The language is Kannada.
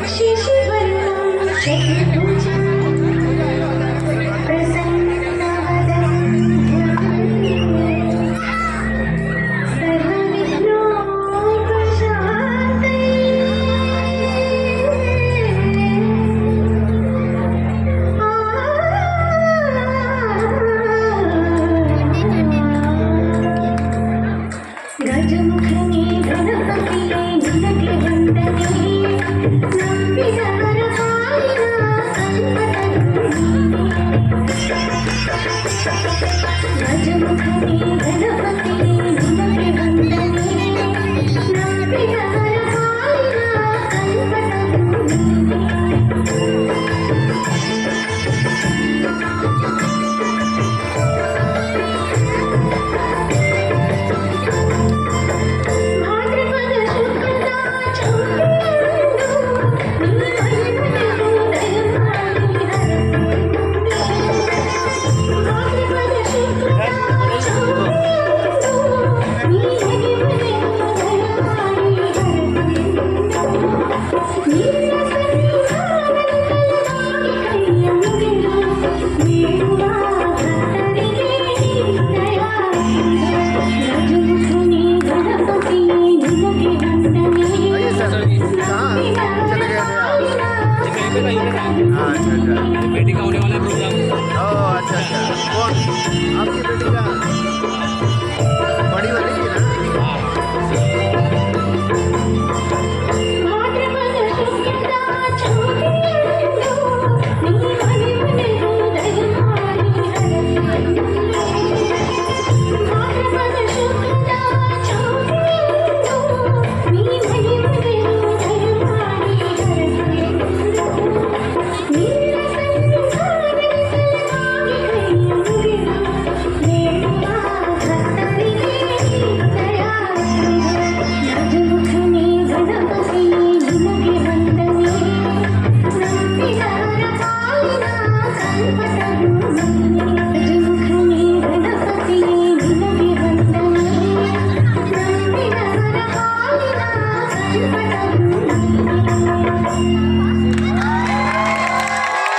शिशिवर्णं शशिभुजं प्रसन्नवदनं सर्वविघ्नोपशान्तये ಗಜಮುಖನೇ ಗಣಪತಿಯೇ ನಿನಗೆ ವಂದನೆ ನಂಬಿದವರ ಪಾಲಿನ ಗಜಮುಖನೇ ಗಣಪತಿಯೇ ನಿನಗೆ ವಂದನೆ ನಂಬಿದವರ ಪಾಲಿನ ಭಾದ್ರಪದ ಶುಕ್ಲದ ಚೌತಿಯಂದು ನೀ ಮಹಿಮನೆಗೂ ದಯಮಾಡಿ ಹರಸಿರುವೆ. ಭಾದ್ರಪದ ಶುಕ್ಲದ ಚೌತಿಯಂದು ನೀ ಮಹಿಮನೆಗೂ ದಯಮಾಡಿ ಹರಸಿರುವೆ. ನಿನ್ನ ಸನ್ನಿಧಾನದಲ್ಲಿ ಕೈಯ ಮುಗಿದು ಬೇಡುವ ಭಕ್ತರಿಗೆ ದಯಾಳುವೆ. ಗಜಮುಖನೇ ಗಣಪತಿಯೇ ನಿನಗೆ ವಂದನೆ हाँ अच्छा अच्छा। बेटी का होने वाला प्रोग्राम। ओह अच्छा अच्छा। कौन आपकी बेटी का?